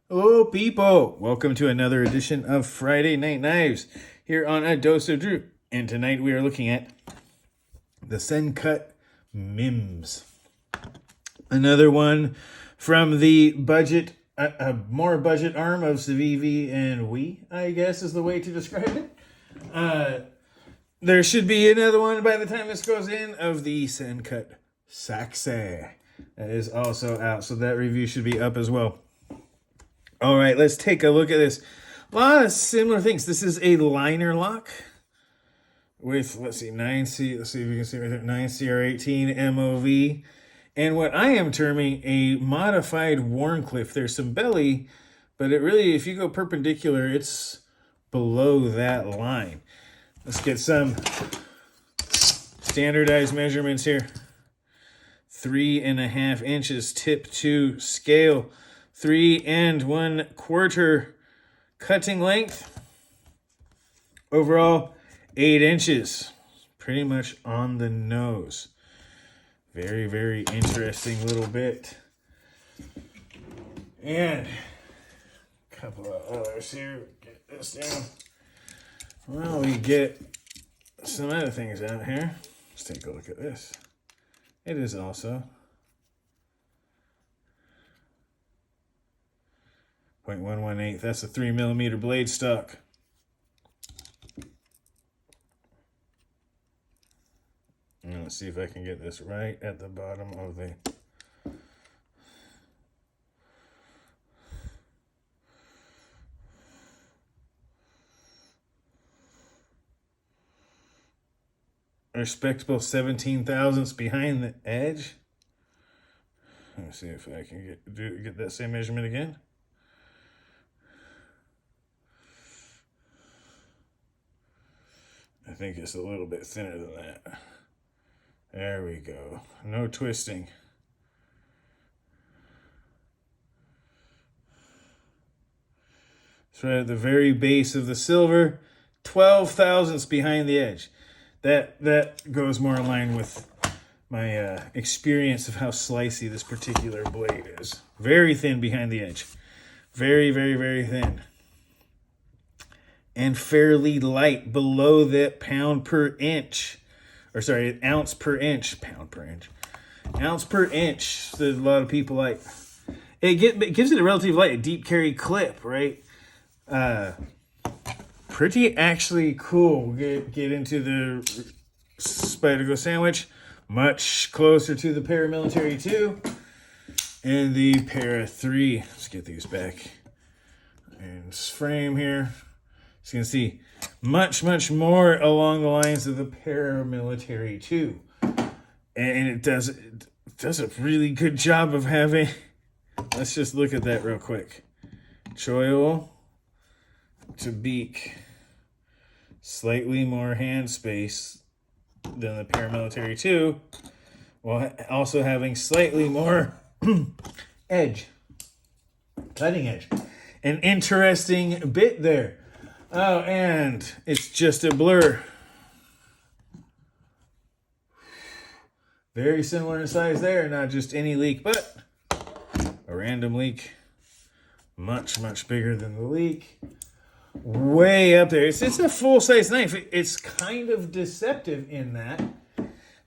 Hello, people. Welcome to another edition of Friday Night Knives here on A Dose of Drew. And tonight we are looking at the Sencut Mims. Another one from the budget, more budget arm of Civivi and We, I guess is the way to describe it. There should be another one by the time this goes in of the Sencut Saxe. That is also out, so that review should be up as well. All right, let's take a look at this. A lot of similar things. This is a liner lock with, let's see if you can see right there, 9CR18 MOV. And what I am terming a modified Warncliffe. There's some belly, but it really, if you go perpendicular, it's below that line. Let's get some standardized measurements here. 3.5 inches tip to scale. 3 1/4 cutting length. Overall, 8 inches. Pretty much on the nose. Very, very interesting little bit. And a couple of others here. Get this down. Well, we get some other things out here. Let's take a look at this. It is also 0.118. That's a 3mm blade stock. And let's see if I can get this right at the bottom of the respectable 17 thousandths behind the edge. Let's see if I can get that same measurement again. I think it's a little bit thinner than that. There we go. No twisting. It's right at the very base of the silver. 12 thousandths behind the edge. That goes more in line with my experience of how slicey this particular blade is. Very thin behind the edge. Very, very, very thin. And fairly light below that pound per inch. Or sorry, ounce per inch. Pound per inch. Ounce per inch that a lot of people like. It gives it a relatively light, deep carry clip, right? Pretty actually cool. Get into the Spyderco Sandwich. Much closer to the Paramilitary 2. And the Para 3. Let's get these back in frame here. So you can see much, much more along the lines of the Paramilitary 2. And it does a really good job of having, let's just look at that real quick. Choil to beak. Slightly more hand space than the Paramilitary 2, while also having slightly more edge. Cutting edge. An interesting bit there. Oh, and it's just a blur. Very similar in size there, not just any leak, but a random leak. Much, much bigger than the leak. Way up there. It's a full-size knife. It's kind of deceptive in that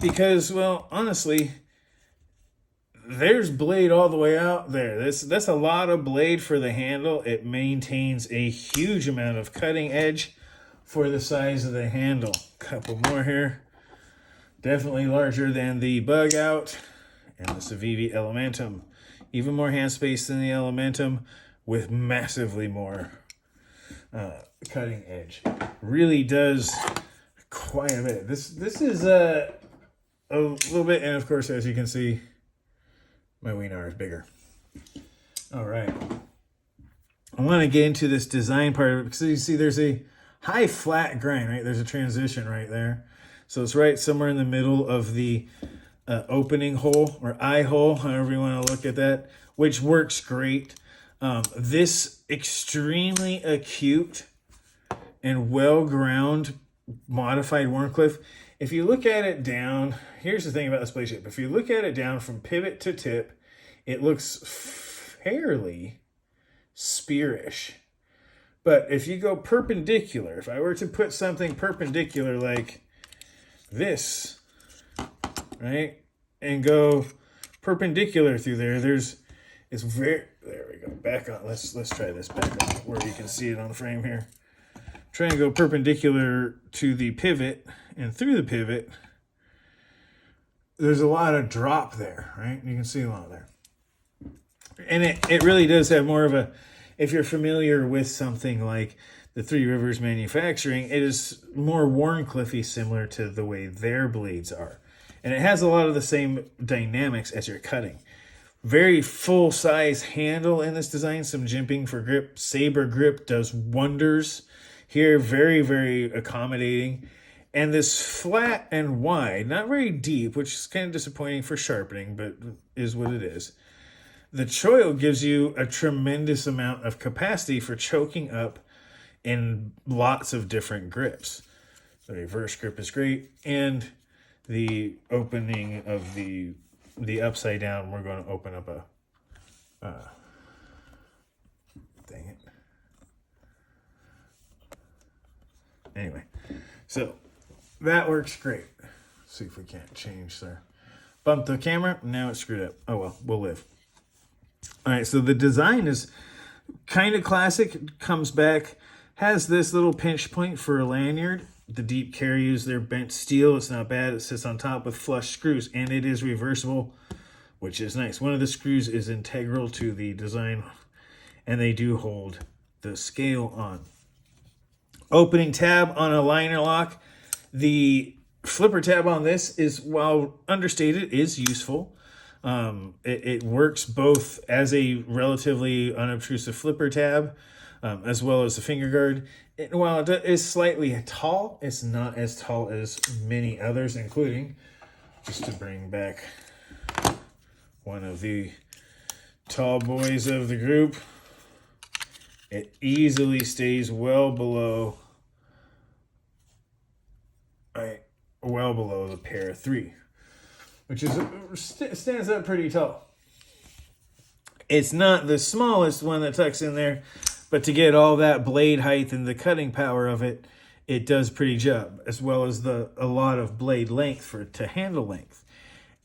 because, well, honestly, there's blade all the way out there. That's a lot of blade for the handle. It maintains a huge amount of cutting edge for the size of the handle. Couple more here. Definitely larger than the Bug Out and the Civivi Elementum. Even more hand space than the Elementum with massively more cutting edge. Really does quite a bit. This is a little bit, and of course, as you can see, my Wiener is bigger. All right. I want to get into this design part of it because you see there's a high flat grind, right? There's a transition right there. So it's right somewhere in the middle of the opening hole or eye hole, however you want to look at that, which works great. This extremely acute and well-ground modified Warncliffe, if you look at it down, here's the thing about this blade shape. If you look at it down from pivot to tip, it looks fairly spearish. But if you go perpendicular, if I were to put something perpendicular like this, right, and go perpendicular through there, it's very, there we go, back on, let's try this back on where you can see it on the frame here. Trying to go perpendicular to the pivot and through the pivot, there's a lot of drop there, right? You can see a lot there. And it really does have more of a, if you're familiar with something like the Three Rivers manufacturing, it is more Warncliffy, similar to the way their blades are. And it has a lot of the same dynamics as you're cutting. Very full-size handle in this design, some jimping for grip. Saber grip does wonders here, very, very accommodating. And this flat and wide, not very deep, which is kind of disappointing for sharpening, but is what it is. The choil gives you a tremendous amount of capacity for choking up in lots of different grips. The reverse grip is great, and the opening of the upside down, we're going to open up a dang it. Anyway, so that works great. Let's see if we can't change there. Bump the camera, now it's screwed up. Oh well, we'll live. All right, so the design is kind of classic. It comes back, has this little pinch point for a lanyard. The deep carries their bent steel. It's not bad. It sits on top with flush screws, and it is reversible, which is nice. One of the screws is integral to the design, and they do hold the scale on. Opening tab on a liner lock. The flipper tab on this is, while understated, is useful. It works both as a relatively unobtrusive flipper tab, as well as a finger guard. While it is slightly tall, it's not as tall as many others, including, just to bring back one of the tall boys of the group, it easily stays well below the pair 3, which is stands up pretty tall. It's not the smallest one that tucks in there, but to get all that blade height and the cutting power of it, it does pretty job, as well as a lot of blade length to handle length.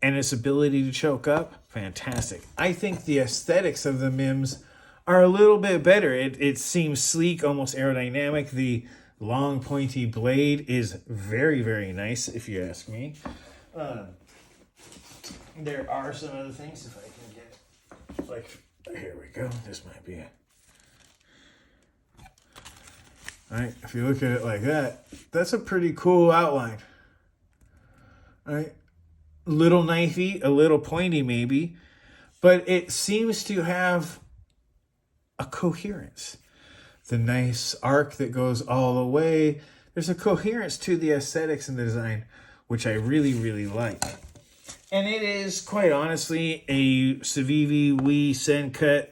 And its ability to choke up, fantastic. I think the aesthetics of the Mims are a little bit better. It seems sleek, almost aerodynamic. The long pointy blade is very, very nice, if you ask me. There are some other things, if I can get, like, here we go. This might be it. All right, if you look at it like that, that's a pretty cool outline. All right, little knifey, a little pointy maybe, but it seems to have a coherence. The nice arc that goes all the way. There's a coherence to the aesthetics and the design, which I really, really like. And it is, quite honestly, a Civivi Wii Sencut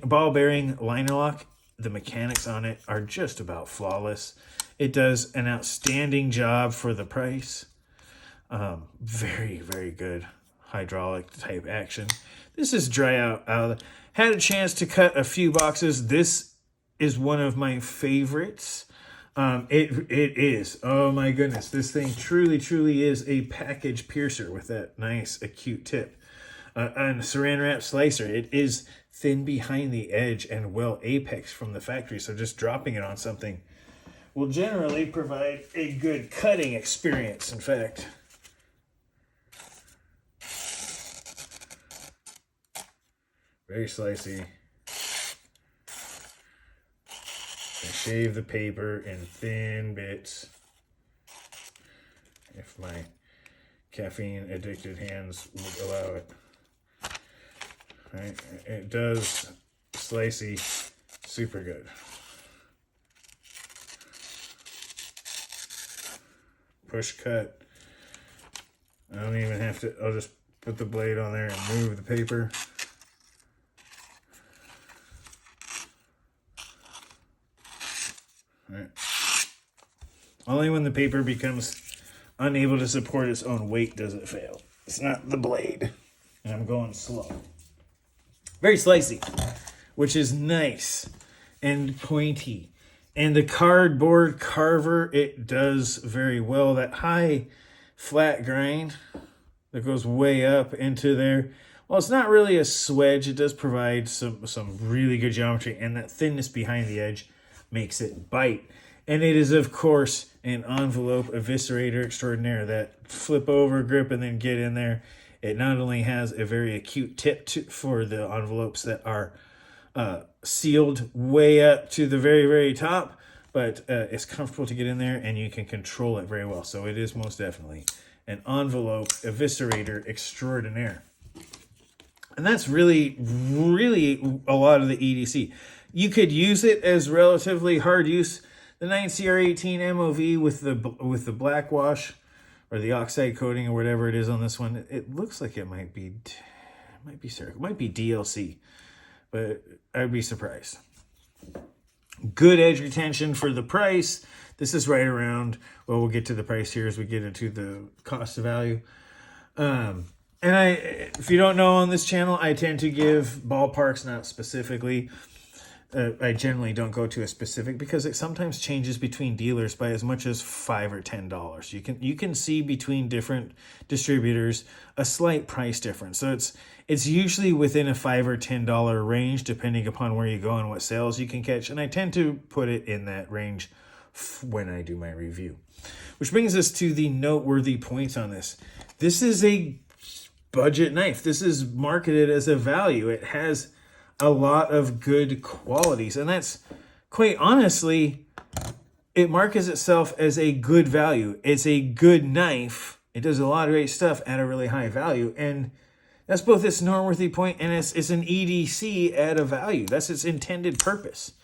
ball bearing liner lock. The mechanics on it are just about flawless. It does an outstanding job for the price. Very, very good hydraulic type action. This is dry out. Had a chance to cut a few boxes. This is one of my favorites. It is. Oh my goodness. This thing truly, truly is a package piercer with that nice acute tip. And saran wrap slicer. It is thin behind the edge and well apex from the factory. So just dropping it on something will generally provide a good cutting experience, in fact. Very slicey. And shave the paper in thin bits. If my caffeine addicted hands would allow it. Right? It does slicey super good. Push cut. I don't even have to, I'll just put the blade on there and move the paper. Right. Only when the paper becomes unable to support its own weight does it fail. It's not the blade. And I'm going slow. Very slicey, which is nice and pointy. And the cardboard carver, it does very well. That high flat grind that goes way up into there. Well, it's not really a swedge. It does provide some really good geometry, and that thinness behind the edge makes it bite. And it is, of course, an envelope eviscerator extraordinaire. That flip over grip and then get in there. It not only has a very acute tip for the envelopes that are sealed way up to the very, very top, but it's comfortable to get in there and you can control it very well. So it is most definitely an envelope eviscerator extraordinaire. And that's really, really a lot of the EDC. You could use it as relatively hard use. The 9CR18 MOV with the black wash or the oxide coating or whatever it is on this one, it looks like it might be Cerakote. It might be DLC, but I'd be surprised. Good edge retention for the price. This is right around, well, we'll get to the price here as we get into the cost of value. And if you don't know on this channel, I tend to give ballparks, not specifically. I generally don't go to a specific because it sometimes changes between dealers by as much as $5 or $10. You can see between different distributors a slight price difference. So it's usually within a $5 or $10 range, depending upon where you go and what sales you can catch. And I tend to put it in that range when I do my review. Which brings us to the noteworthy points on this. This is a budget knife. This is marketed as a value. It has a lot of good qualities, and that's quite honestly, it markets itself as a good value. It's a good knife. It does a lot of great stuff at a really high value, and that's both its noteworthy point and it's an EDC at a value. That's its intended purpose.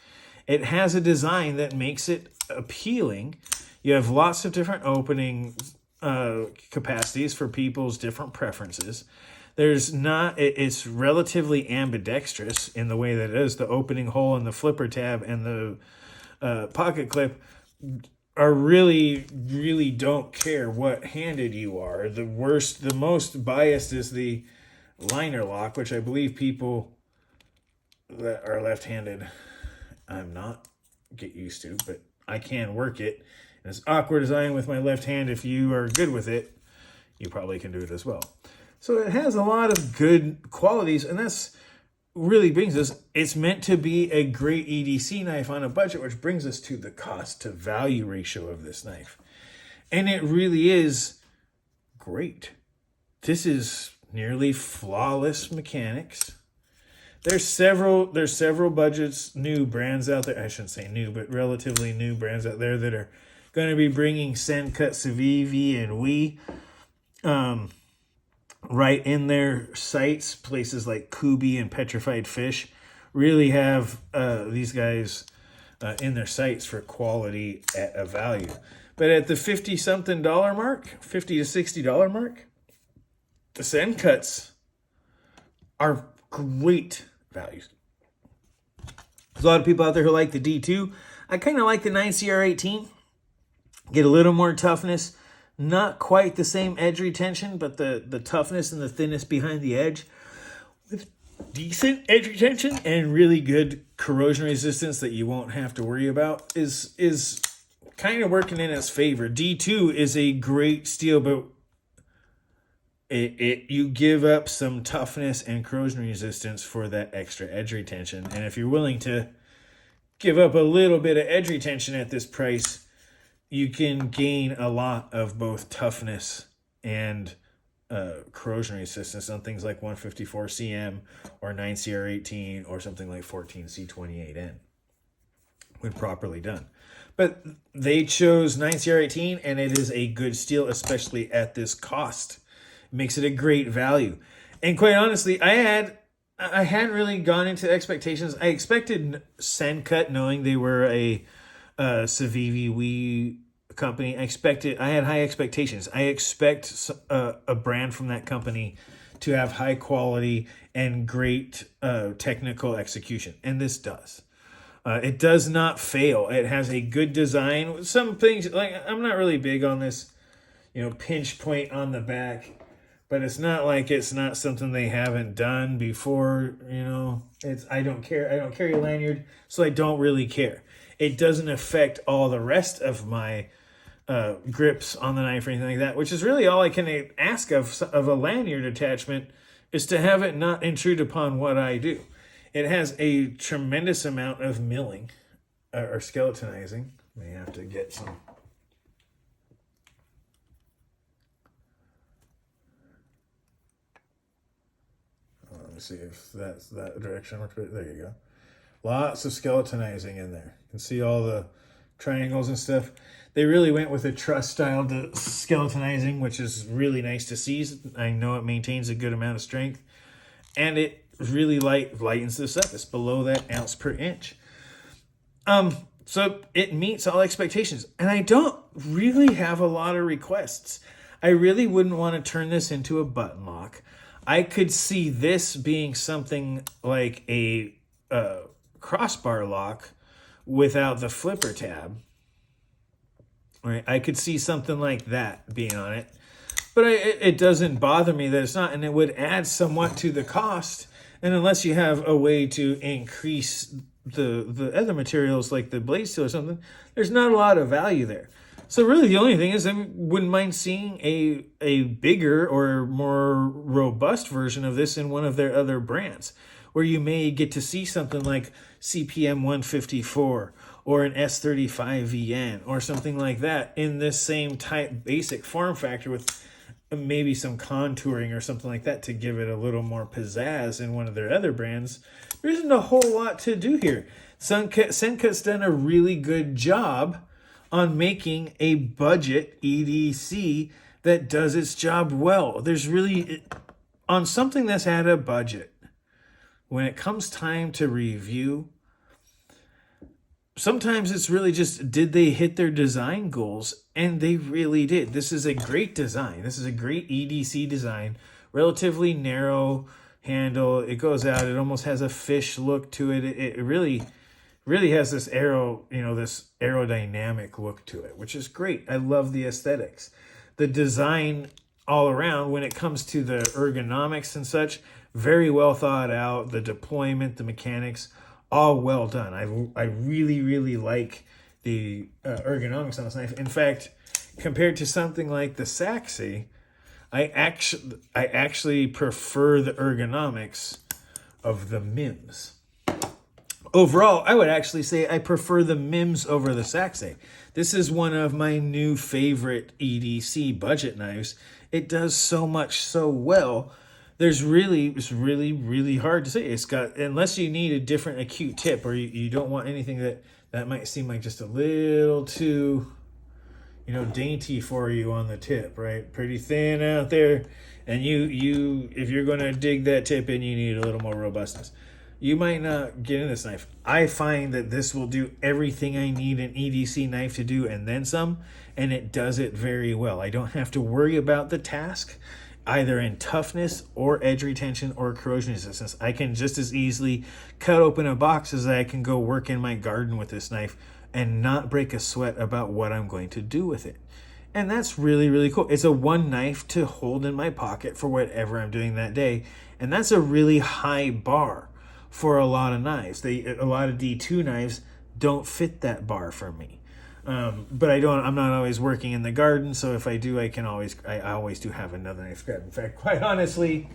It has a design that makes it appealing. You have lots of different opening capacities for people's different preferences. It's relatively ambidextrous in the way that it is. The opening hole and the flipper tab and the pocket clip are really, really don't care what handed you are. The most biased is the liner lock, which I believe people that are left-handed, I'm not, get used to, but I can work it. And it's awkward as I am with my left hand. If you are good with it, you probably can do it as well. So it has a lot of good qualities, and that's really brings us, it's meant to be a great EDC knife on a budget, which brings us to the cost to value ratio of this knife. And it really is great. This is nearly flawless mechanics. There's several budgets, new brands out there. I shouldn't say new, but relatively new brands out there that are going to be bringing Sencut, Civivi, and We right in their sites. Places like Kubi and Petrified Fish really have these guys in their sights for quality at a value. But at the $50-something mark, $50 to $60 mark, the Sencuts are great values. There's a lot of people out there who like the D2. I kind of like the 9CR18. Get a little more toughness. Not quite the same edge retention, but the toughness and the thinness behind the edge with decent edge retention and really good corrosion resistance that you won't have to worry about is kind of working in its favor. D2 is a great steel, but you give up some toughness and corrosion resistance for that extra edge retention. And if you're willing to give up a little bit of edge retention at this price, you can gain a lot of both toughness and corrosion resistance on things like 154 CM or 9CR18 or something like 14C28N when properly done. But they chose 9CR18, and it is a good steel, especially at this cost. It makes it a great value. And quite honestly, I hadn't really gone into expectations. I expected Sencut, knowing they were a Civivi We company. I had high expectations. I expect a brand from that company to have high quality and great technical execution, and this does. It does not fail. It has a good design. Some things, like, I'm not really big on this, pinch point on the back, but it's not like it's not something they haven't done before. I don't care. I don't carry a lanyard, so I don't really care. It doesn't affect all the rest of my grips on the knife or anything like that, which is really all I can ask of a lanyard attachment, is to have it not intrude upon what I do. It has a tremendous amount of milling or skeletonizing. May have to get some. Let me see if that's that direction. There you go. Lots of skeletonizing in there. You can see all the triangles and stuff. They really went with a truss style to skeletonizing, which is really nice to see. I know it maintains a good amount of strength, and it really lightens this up. It's below that ounce per inch. So it meets all expectations, and I don't really have a lot of requests. I really wouldn't want to turn this into a button lock. I could see this being something like a crossbar lock without the flipper tab. Right? I could see something like that being on it. But it doesn't bother me that it's not, and it would add somewhat to the cost. And unless you have a way to increase the other materials like the blade steel or something, there's not a lot of value there. So really the only thing is I wouldn't mind seeing a bigger or more robust version of this in one of their other brands, where you may get to see something like CPM 154 or an S35VN or something like that in this same type basic form factor with maybe some contouring or something like that to give it a little more pizzazz in one of their other brands. There isn't a whole lot to do here. Senkut's done a really good job on making a budget EDC that does its job well. There's really, on something that's at a budget, when it comes time to review, sometimes it's really just, did they hit their design goals? And they really did. This is a great design. This is a great EDC design. Relatively narrow handle. It goes out. It almost has a fish look to it. It really has this this aerodynamic look to it, which is great. I love the aesthetics. The design all around, when it comes to the ergonomics and such, very well thought out. The deployment, the mechanics, all well done. I really, really like the ergonomics on this knife. In fact, compared to something like the Saxy, I actually prefer the ergonomics of the Mims. Overall, I would actually say I prefer the Mims over the Saxy. This is one of my new favorite EDC budget knives. It does so much so well. It's really, really hard to say. It's got, unless you need a different acute tip or you don't want anything that might seem like just a little too, dainty for you on the tip, right? Pretty thin out there. And you if you're going to dig that tip in, you need a little more robustness. You might not get in this knife. I find that this will do everything I need an EDC knife to do and then some, and it does it very well. I don't have to worry about the task, either in toughness or edge retention or corrosion resistance. I can just as easily cut open a box as I can go work in my garden with this knife and not break a sweat about what I'm going to do with it. And that's really, really cool. It's a one knife to hold in my pocket for whatever I'm doing that day. And that's a really high bar for a lot of knives. A lot of D2 knives don't fit that bar for me. But I'm not always working in the garden, so if I do, I always do have another knife grab. In fact, quite honestly,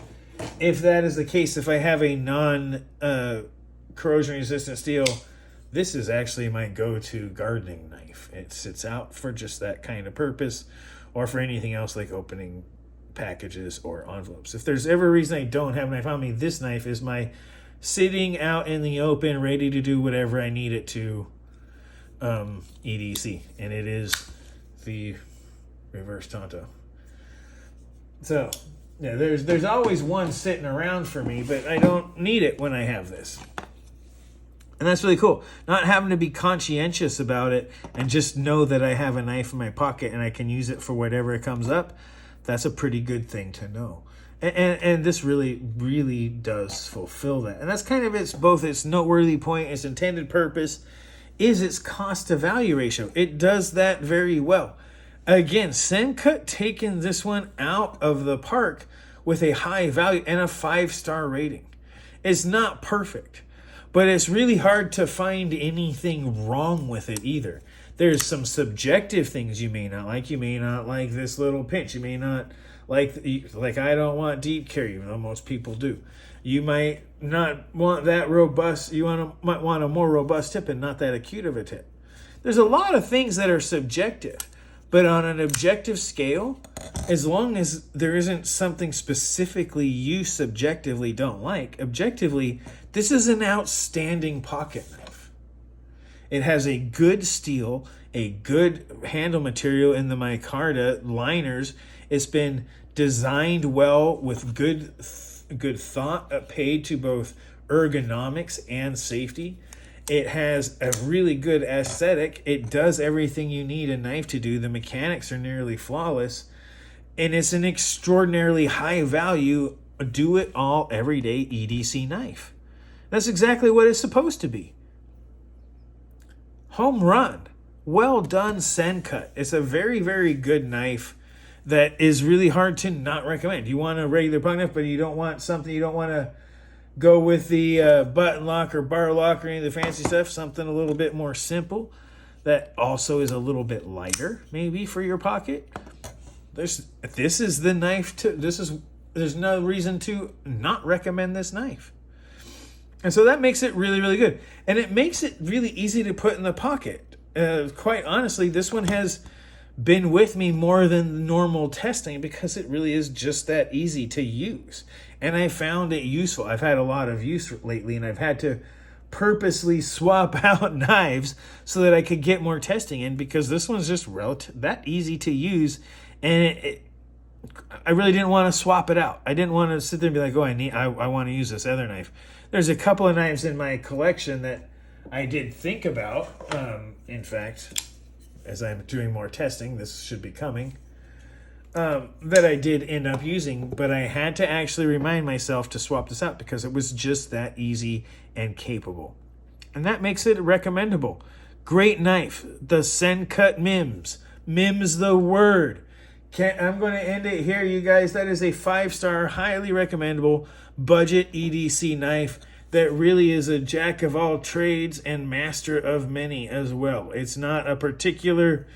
if that is the case, if I have a corrosion resistant steel, this is actually my go-to gardening knife. It sits out for just that kind of purpose, or for anything else like opening packages or envelopes. If there's ever a reason I don't have a knife on me, this knife is my sitting out in the open, ready to do whatever I need it to EDC, and it is the reverse Tonto. So yeah, there's always one sitting around for me, but I don't need it when I have this. And that's really cool. Not having to be conscientious about it and just know that I have a knife in my pocket and I can use it for whatever it comes up. That's a pretty good thing to know. And this really, really does fulfill that. And that's kind of its noteworthy point, its intended purpose, is its cost to value ratio. It does that very well. Again, Sencut taking this one out of the park with a high value and a 5-star rating. It's not perfect, but it's really hard to find anything wrong with it either. There's some subjective things you may not like. You may not like this little pinch. You may not like I don't want deep carry, even though most people do. You might not want that robust. Might want a more robust tip and not that acute of a tip. There's a lot of things that are subjective, but on an objective scale, as long as there isn't something specifically you subjectively don't like, objectively, this is an outstanding pocket knife. It has a good steel, a good handle material in the micarta liners. It's been designed well with good thought paid to both ergonomics and safety. It has a really good aesthetic. It does everything you need a knife to do. The mechanics are nearly flawless. And it's an extraordinarily high value, do it all everyday EDC knife. That's exactly what it's supposed to be. Home run. Well done, Sencut. It's a very, very good knife that is really hard to not recommend. You want a regular pocket knife, but you don't want to go with the button lock or bar lock or any of the fancy stuff. Something a little bit more simple that also is a little bit lighter, maybe, for your pocket. This is the knife there's no reason to not recommend this knife. And so that makes it really, really good. And it makes it really easy to put in the pocket. Quite honestly, this one has been with me more than normal testing because it really is just that easy to use. And I found it useful. I've had a lot of use lately, and I've had to purposely swap out knives so that I could get more testing in, because this one's just that easy to use. And I really didn't want to swap it out. I didn't want to sit there and be like, I want to use this other knife. There's a couple of knives in my collection that I did think about. In fact, as I'm doing more testing, this should be coming, that I did end up using, but I had to actually remind myself to swap this out because it was just that easy and capable. And that makes it recommendable. Great knife. The Sencut Mims. Mims the word. I'm going to end it here, you guys. That is a 5-star, highly recommendable budget EDC knife that really is a jack of all trades and master of many as well. It's not a particular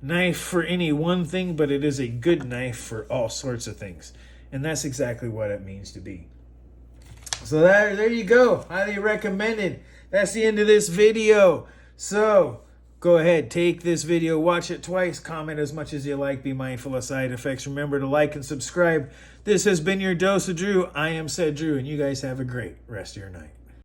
knife for any one thing, but it is a good knife for all sorts of things. And that's exactly what it means to be. So there you go. Highly recommended. That's the end of this video. So go ahead, take this video, watch it twice, comment as much as you like, be mindful of side effects. Remember to like and subscribe. This has been your Dose of Drew. I am said Drew, and you guys have a great rest of your night.